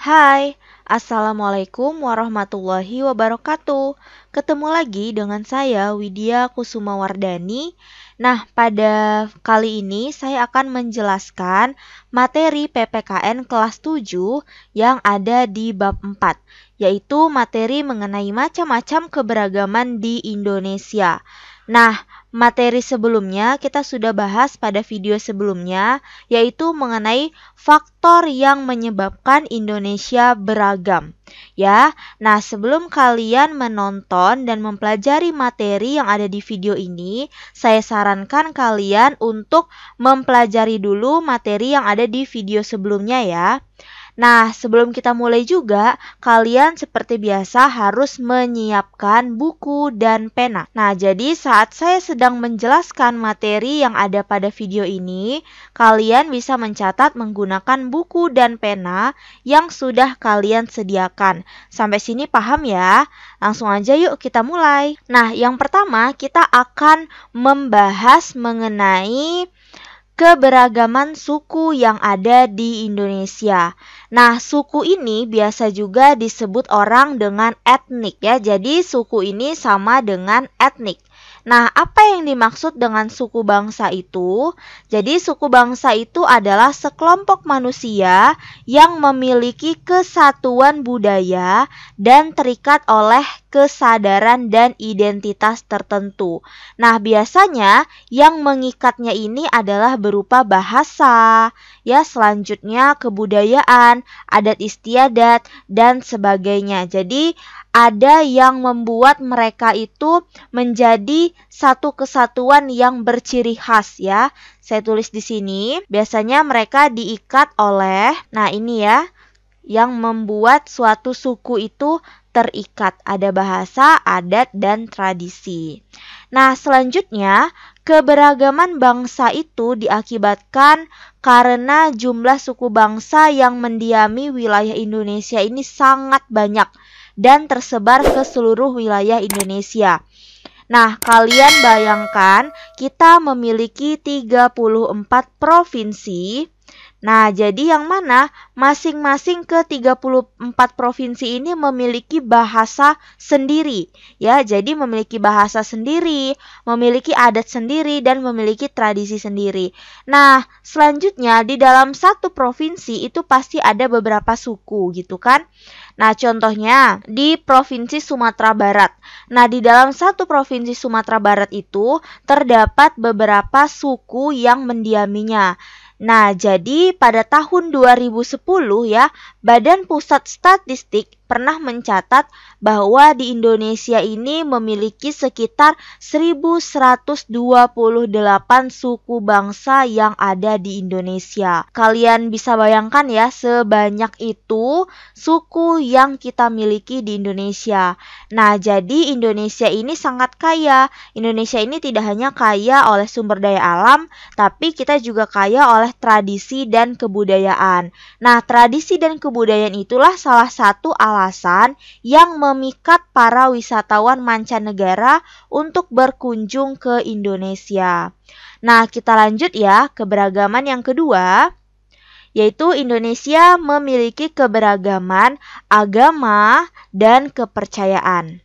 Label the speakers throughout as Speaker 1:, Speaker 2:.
Speaker 1: Hai, Assalamualaikum warahmatullahi wabarakatuh. Ketemu lagi dengan saya Widya Kusumawardani. Nah, pada kali ini saya akan menjelaskan materi PPKN kelas 7 yang ada di bab 4, yaitu materi mengenai macam-macam keberagaman di Indonesia. Nah, materi sebelumnya kita sudah bahas pada video sebelumnya, yaitu mengenai faktor yang menyebabkan Indonesia beragam. Ya, nah sebelum kalian menonton dan mempelajari materi yang ada di video ini, saya sarankan kalian untuk mempelajari dulu materi yang ada di video sebelumnya ya. Nah, sebelum kita mulai juga, kalian seperti biasa harus menyiapkan buku dan pena. Nah, jadi saat saya sedang menjelaskan materi yang ada pada video ini, kalian bisa mencatat menggunakan buku dan pena yang sudah kalian sediakan. Sampai sini paham ya? Langsung aja yuk kita mulai. Nah, yang pertama kita akan membahas mengenai keberagaman suku yang ada di Indonesia. Nah, suku ini biasa juga disebut orang dengan etnik ya. Jadi, suku ini sama dengan etnik. Nah, apa yang dimaksud dengan suku bangsa itu? Jadi, suku bangsa itu adalah sekelompok manusia yang memiliki kesatuan budaya dan terikat oleh kesadaran dan identitas tertentu. Nah, biasanya yang mengikatnya ini adalah berupa bahasa, ya, selanjutnya kebudayaan, adat istiadat, dan sebagainya. Jadi, ada yang membuat mereka itu menjadi satu kesatuan yang berciri khas ya. Saya tulis di sini, biasanya mereka diikat oleh, nah ini ya, yang membuat suatu suku itu terikat. Ada bahasa, adat, dan tradisi. Nah, selanjutnya, keberagaman bangsa itu diakibatkan karena jumlah suku bangsa yang mendiami wilayah Indonesia ini sangat banyak dan tersebar ke seluruh wilayah Indonesia. Nah, kalian bayangkan kita memiliki 34 provinsi. Nah, jadi yang mana masing-masing ke 34 provinsi ini memiliki bahasa sendiri. Ya, jadi memiliki bahasa sendiri, memiliki adat sendiri, dan memiliki tradisi sendiri. Nah, selanjutnya di dalam satu provinsi itu pasti ada beberapa suku gitu kan. Nah, contohnya di Provinsi Sumatera Barat. Nah, di dalam satu Provinsi Sumatera Barat itu terdapat beberapa suku yang mendiaminya. Nah, jadi pada tahun 2010 ya, Badan Pusat Statistik pernah mencatat bahwa di Indonesia ini memiliki sekitar 1128 suku bangsa yang ada di Indonesia. Kalian bisa bayangkan ya, sebanyak itu suku yang kita miliki di Indonesia. Nah, jadi Indonesia ini sangat kaya. Indonesia ini tidak hanya kaya oleh sumber daya alam, tapi kita juga kaya oleh tradisi dan kebudayaan. Nah, tradisi dan kebudayaan itulah salah satu alasan yang memikat para wisatawan mancanegara untuk berkunjung ke Indonesia. Nah, kita lanjut ya, keberagaman yang kedua, yaitu Indonesia memiliki keberagaman agama dan kepercayaan.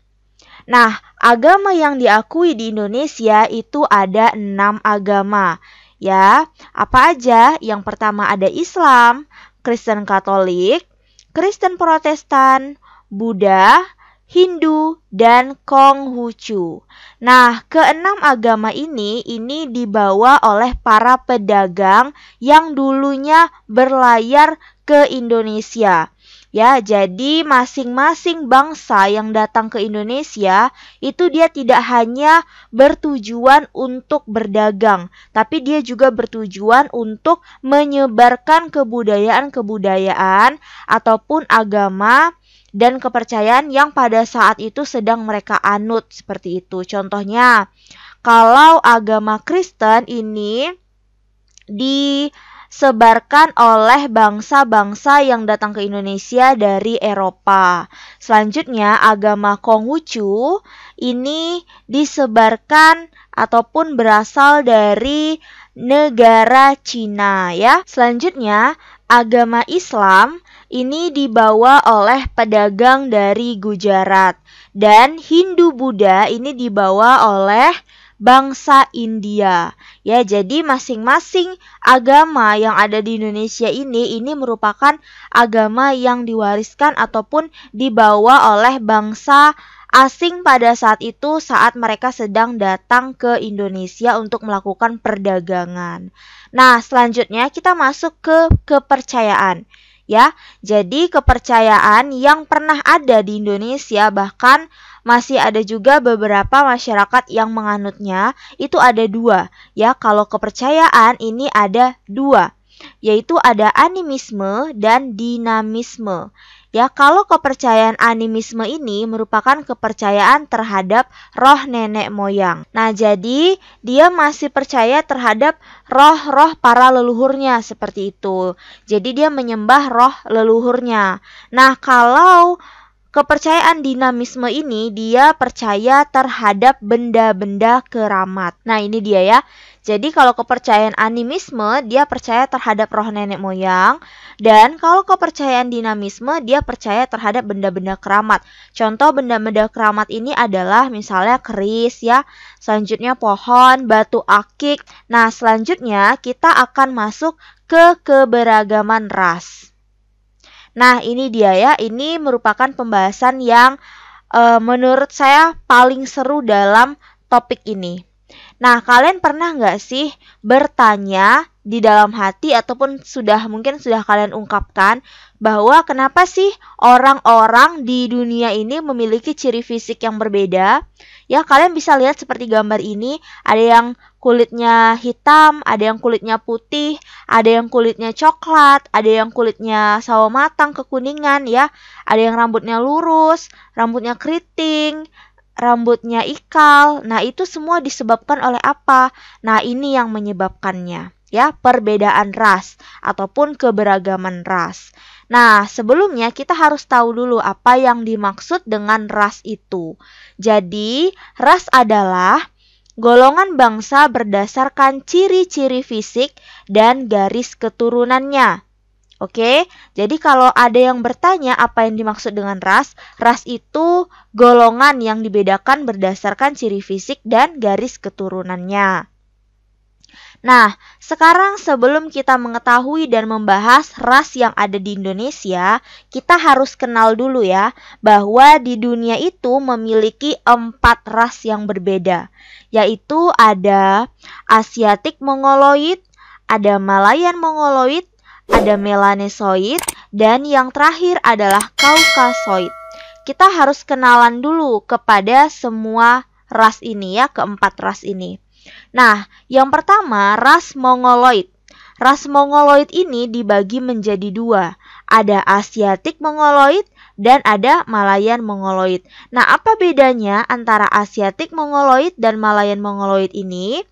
Speaker 1: Nah, agama yang diakui di Indonesia itu ada 6 agama. Ya, apa aja? Yang pertama ada Islam, Kristen Katolik, Kristen Protestan, Buddha, Hindu, dan Konghucu. Nah, keenam agama ini dibawa oleh para pedagang yang dulunya berlayar ke Indonesia. Ya, jadi masing-masing bangsa yang datang ke Indonesia itu dia tidak hanya bertujuan untuk berdagang, tapi dia juga bertujuan untuk menyebarkan kebudayaan-kebudayaan ataupun agama dan kepercayaan yang pada saat itu sedang mereka anut seperti itu. Contohnya, kalau agama Kristen ini disebarkan oleh bangsa-bangsa yang datang ke Indonesia dari Eropa. Selanjutnya, agama Konghucu ini disebarkan ataupun berasal dari negara Cina ya. Selanjutnya, agama Islam ini dibawa oleh pedagang dari Gujarat. Dan Hindu-Buddha ini dibawa oleh bangsa India. Ya, jadi masing-masing agama yang ada di Indonesia ini merupakan agama yang diwariskan ataupun dibawa oleh bangsa asing pada saat itu saat mereka sedang datang ke Indonesia untuk melakukan perdagangan. Nah, selanjutnya kita masuk ke kepercayaan. Ya, jadi kepercayaan yang pernah ada di Indonesia, bahkan masih ada juga beberapa masyarakat yang menganutnya, itu ada dua. Ya, kalau kepercayaan ini ada dua, yaitu ada animisme dan dinamisme. Ya, kalau kepercayaan animisme ini merupakan kepercayaan terhadap roh nenek moyang. Nah, jadi dia masih percaya terhadap roh-roh para leluhurnya seperti itu. Jadi dia menyembah roh leluhurnya. Nah, kalau kepercayaan dinamisme ini dia percaya terhadap benda-benda keramat. Nah, ini dia ya. Jadi kalau kepercayaan animisme dia percaya terhadap roh nenek moyang, dan kalau kepercayaan dinamisme dia percaya terhadap benda-benda keramat. Contoh benda-benda keramat ini adalah misalnya keris ya, selanjutnya pohon, batu akik. Nah, selanjutnya kita akan masuk ke keberagaman ras. Nah, ini dia ya, ini merupakan pembahasan yang menurut saya paling seru dalam topik ini. Nah, kalian pernah nggak sih bertanya di dalam hati ataupun mungkin sudah kalian ungkapkan bahwa kenapa sih orang-orang di dunia ini memiliki ciri fisik yang berbeda? Ya, kalian bisa lihat seperti gambar ini, ada yang kulitnya hitam, ada yang kulitnya putih, ada yang kulitnya coklat, ada yang kulitnya sawo matang kekuningan ya, ada yang rambutnya lurus, rambutnya keriting, rambutnya ikal. Nah, itu semua disebabkan oleh apa? Nah, ini yang menyebabkannya, ya, perbedaan ras ataupun keberagaman ras. Nah, sebelumnya kita harus tahu dulu apa yang dimaksud dengan ras itu. Jadi, ras adalah golongan bangsa berdasarkan ciri-ciri fisik dan garis keturunannya. Oke, jadi kalau ada yang bertanya apa yang dimaksud dengan ras itu golongan yang dibedakan berdasarkan ciri fisik dan garis keturunannya. Nah, sekarang sebelum kita mengetahui dan membahas ras yang ada di Indonesia, kita harus kenal dulu ya, bahwa di dunia itu memiliki 4 ras yang berbeda, yaitu ada Asiatic Mongoloid, ada Malayan Mongoloid, ada Melanesoid, dan yang terakhir adalah Caucasoid. Kita harus kenalan dulu kepada semua ras ini ya, keempat ras ini. Nah, yang pertama ras Mongoloid. Ras Mongoloid ini dibagi menjadi dua. Ada Asiatic Mongoloid dan ada Malayan Mongoloid. Nah, apa bedanya antara Asiatic Mongoloid dan Malayan Mongoloid ini?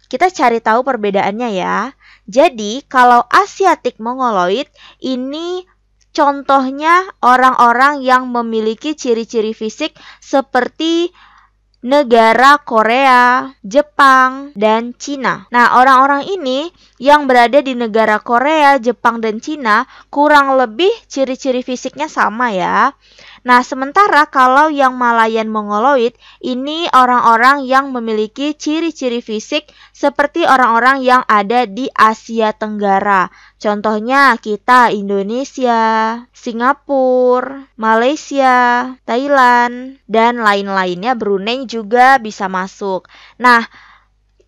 Speaker 1: Kita cari tahu perbedaannya ya. Jadi, kalau Asiatic Mongoloid ini contohnya orang-orang yang memiliki ciri-ciri fisik seperti negara Korea, Jepang, dan Cina. Nah, orang-orang ini yang berada di negara Korea, Jepang, dan Cina kurang lebih ciri-ciri fisiknya sama ya. Nah, sementara kalau yang Malayan Mongoloid ini orang-orang yang memiliki ciri-ciri fisik seperti orang-orang yang ada di Asia Tenggara. Contohnya kita Indonesia, Singapura, Malaysia, Thailand, dan lain-lainnya. Brunei juga bisa masuk. Nah,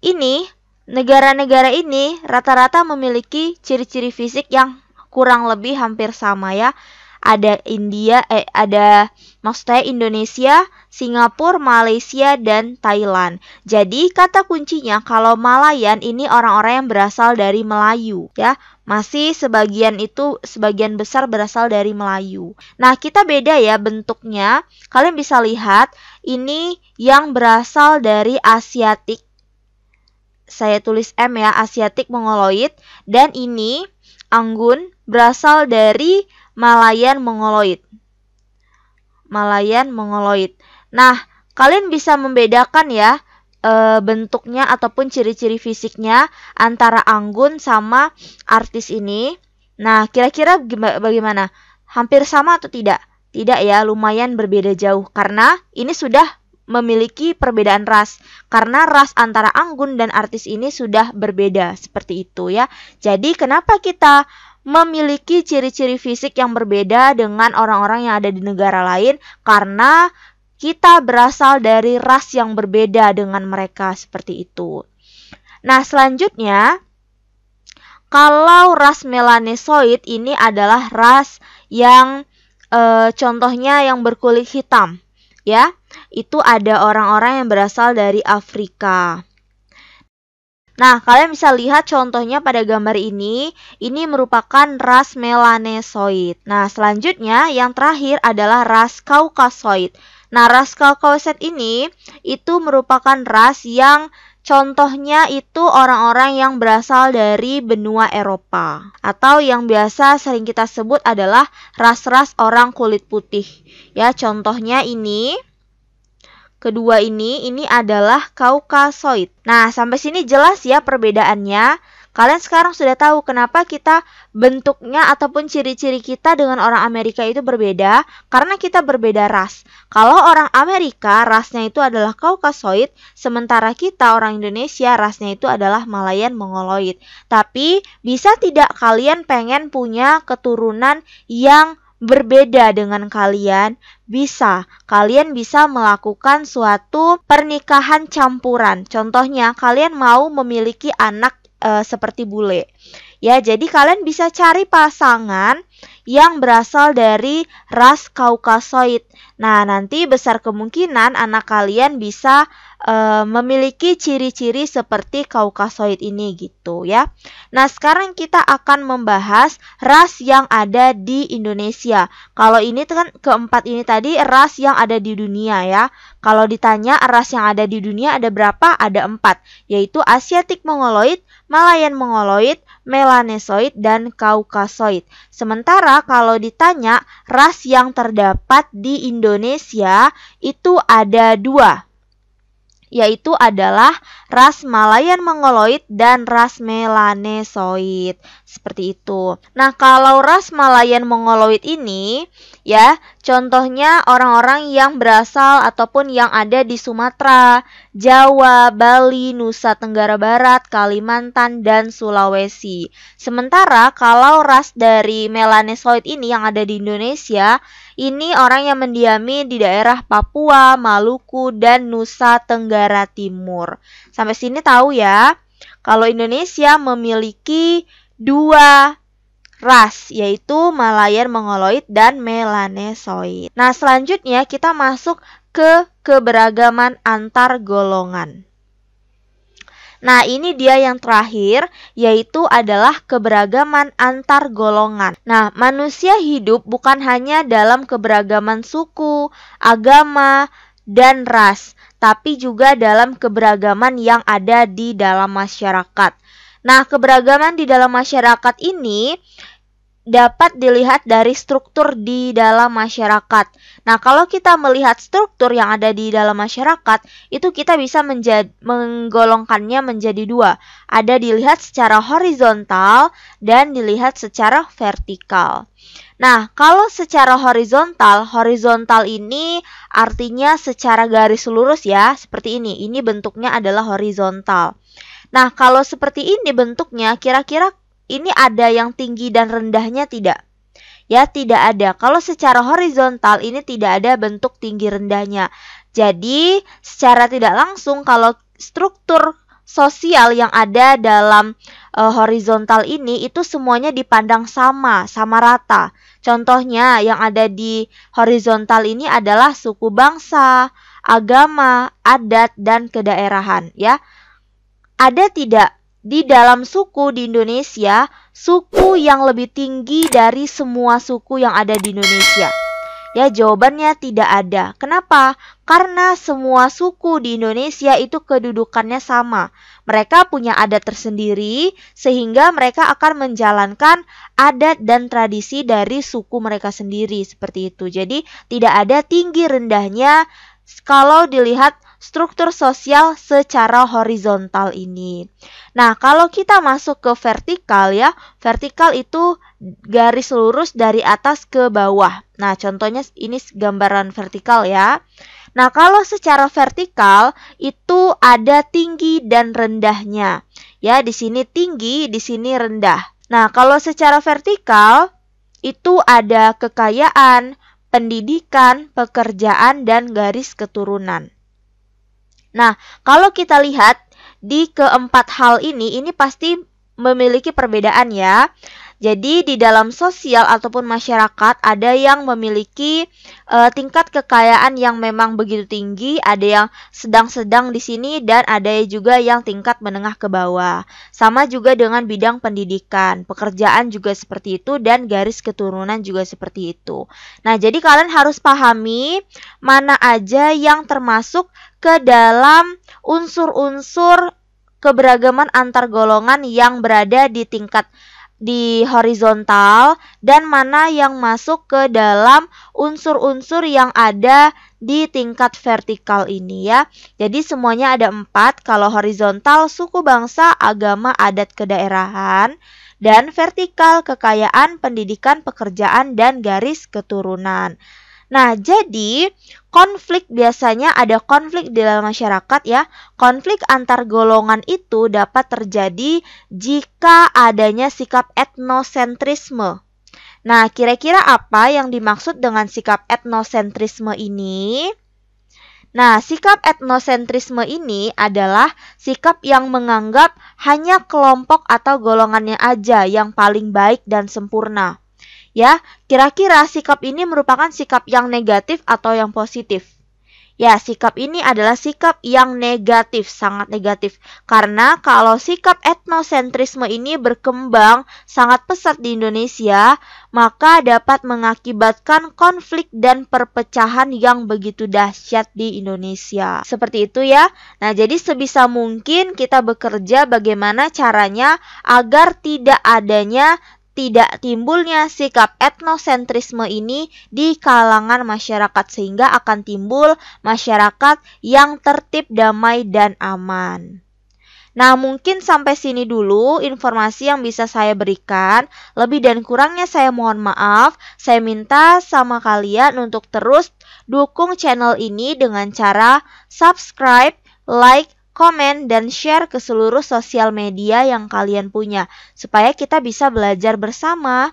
Speaker 1: ini negara-negara ini rata-rata memiliki ciri-ciri fisik yang kurang lebih hampir sama ya. Ada maksudnya Indonesia, Singapura, Malaysia, dan Thailand. Jadi kata kuncinya kalau Malayan ini orang-orang yang berasal dari Melayu ya. Masih sebagian besar berasal dari Melayu. Nah, kita beda ya bentuknya. Kalian bisa lihat ini yang berasal dari Asiatik. Saya tulis M ya, Asiatic Mongoloid, dan ini Anggun berasal dari Malayan Mongoloid. Malayan Mongoloid. Nah, kalian bisa membedakan ya bentuknya ataupun ciri-ciri fisiknya antara Anggun sama artis ini. Nah, kira-kira bagaimana? hampir sama atau tidak? Tidak ya, lumayan berbeda jauh karena ini sudah memiliki perbedaan ras. Karena ras antara anggun dan artis ini sudah berbeda seperti itu ya. Jadi kenapa kita memiliki ciri-ciri fisik yang berbeda dengan orang-orang yang ada di negara lain? Karena kita berasal dari ras yang berbeda dengan mereka seperti itu. Nah, selanjutnya kalau ras melanesoid ini adalah ras yang contohnya yang berkulit hitam, ya. Itu ada orang-orang yang berasal dari Afrika. Nah, kalian bisa lihat contohnya pada gambar ini merupakan ras melanesoid. Nah, selanjutnya yang terakhir adalah ras kaukasoid. Nah, ras kaukasoid ini itu merupakan ras yang contohnya itu orang-orang yang berasal dari benua Eropa atau yang biasa sering kita sebut adalah ras-ras orang kulit putih. Ya, contohnya ini. Kedua ini adalah kaukasoid. Nah, sampai sini jelas ya perbedaannya. Kalian sekarang sudah tahu kenapa kita bentuknya ataupun ciri-ciri kita dengan orang Amerika itu berbeda, karena kita berbeda ras. Kalau orang Amerika rasnya itu adalah kaukasoid, sementara kita orang Indonesia rasnya itu adalah Malayan Mongoloid. Tapi bisa tidak kalian pengen punya keturunan yang berbeda dengan kalian? Bisa. Kalian bisa melakukan suatu pernikahan campuran. Contohnya, kalian mau memiliki anak seperti bule. Ya, jadi kalian bisa cari pasangan yang berasal dari ras kaukasoid. Nah, nanti besar kemungkinan anak kalian bisa memiliki ciri-ciri seperti kaukasoid ini gitu ya. Nah, sekarang kita akan membahas ras yang ada di Indonesia. Kalau ini kan keempat ini tadi ras yang ada di dunia ya. Kalau ditanya ras yang ada di dunia ada berapa? Ada 4, yaitu Asiatic Mongoloid, Malayan Mongoloid, Melanesoid, dan Kaukasoid. Sementara kalau ditanya ras yang terdapat di Indonesia itu ada 2, yaitu adalah ras Malayan Mongoloid dan ras Melanesoid. Seperti itu. Nah, kalau ras Malayan Mongoloid ini ya, contohnya orang-orang yang berasal ataupun yang ada di Sumatera, Jawa, Bali, Nusa Tenggara Barat, Kalimantan, dan Sulawesi. Sementara kalau ras dari Melanesoid ini yang ada di Indonesia, ini orang yang mendiami di daerah Papua, Maluku, dan Nusa Tenggara Timur. Sampai sini tahu ya, kalau Indonesia memiliki 2 ras, yaitu Malayan Mongoloid dan Melanesoid. Nah, selanjutnya kita masuk ke keberagaman antar golongan. Nah, ini dia yang terakhir, yaitu adalah keberagaman antar golongan. Nah, manusia hidup bukan hanya dalam keberagaman suku, agama, dan ras, tapi juga dalam keberagaman yang ada di dalam masyarakat. Nah, keberagaman di dalam masyarakat ini dapat dilihat dari struktur di dalam masyarakat. Nah, kalau kita melihat struktur yang ada di dalam masyarakat, itu kita bisa menggolongkannya menjadi 2. Ada dilihat secara horizontal dan dilihat secara vertikal. Nah, kalau secara horizontal ini artinya secara garis lurus ya, seperti ini. Ini bentuknya adalah horizontal. Nah, kalau seperti ini bentuknya, kira-kira ini ada yang tinggi dan rendahnya tidak? Ya, tidak ada. Kalau secara horizontal ini tidak ada bentuk tinggi rendahnya. Jadi, secara tidak langsung kalau struktur sosial yang ada dalam horizontal ini itu semuanya dipandang sama rata. Contohnya yang ada di horizontal ini adalah suku bangsa, agama, adat, dan kedaerahan ya. Ada tidak di dalam suku di Indonesia, suku yang lebih tinggi dari semua suku yang ada di Indonesia? Ya, jawabannya tidak ada. Kenapa? Karena semua suku di Indonesia itu kedudukannya sama. Mereka punya adat tersendiri, sehingga mereka akan menjalankan adat dan tradisi dari suku mereka sendiri. Seperti itu. Jadi, tidak ada tinggi rendahnya kalau dilihat struktur sosial secara horizontal ini. Nah, kalau kita masuk ke vertikal ya, vertikal itu garis lurus dari atas ke bawah. Nah, contohnya ini gambaran vertikal ya. Nah, kalau secara vertikal itu ada tinggi dan rendahnya. Ya, di sini tinggi, di sini rendah. Nah, kalau secara vertikal itu ada kekayaan, pendidikan, pekerjaan, dan garis keturunan. Nah, kalau kita lihat di keempat hal ini pasti memiliki perbedaan ya. Jadi di dalam sosial ataupun masyarakat ada yang memiliki tingkat kekayaan yang memang begitu tinggi, ada yang sedang-sedang di sini dan ada juga yang tingkat menengah ke bawah. Sama juga dengan bidang pendidikan, pekerjaan juga seperti itu dan garis keturunan juga seperti itu. Nah, jadi kalian harus pahami mana aja yang termasuk ke dalam unsur-unsur keberagaman antar golongan yang berada di tingkat di horizontal dan mana yang masuk ke dalam unsur-unsur yang ada di tingkat vertikal ini ya. Jadi semuanya ada 4, kalau horizontal suku bangsa, agama, adat, kedaerahan, dan vertikal kekayaan, pendidikan, pekerjaan, dan garis keturunan. Nah, jadi konflik biasanya ada konflik di dalam masyarakat ya. Konflik antar golongan itu dapat terjadi jika adanya sikap etnosentrisme. Nah, kira-kira apa yang dimaksud dengan sikap etnosentrisme ini? Nah, sikap etnosentrisme ini adalah sikap yang menganggap hanya kelompok atau golongannya aja yang paling baik dan sempurna. Ya, kira-kira sikap ini merupakan sikap yang negatif atau yang positif? Ya, sikap ini adalah sikap yang negatif, sangat negatif. Karena kalau sikap etnosentrisme ini berkembang sangat pesat di Indonesia, maka dapat mengakibatkan konflik dan perpecahan yang begitu dahsyat di Indonesia. Seperti itu ya. Nah, jadi sebisa mungkin kita bekerja bagaimana caranya agar tidak timbulnya sikap etnosentrisme ini di kalangan masyarakat sehingga akan timbul masyarakat yang tertib, damai, dan aman. Nah, mungkin sampai sini dulu informasi yang bisa saya berikan. Lebih dan kurangnya saya mohon maaf. Saya minta sama kalian untuk terus dukung channel ini dengan cara subscribe, like, komen, dan share ke seluruh sosial media yang kalian punya, supaya kita bisa belajar bersama.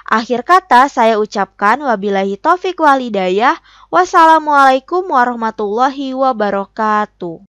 Speaker 1: Akhir kata saya ucapkan wabillahi taufiq wal hidayah. Wassalamualaikum warahmatullahi wabarakatuh.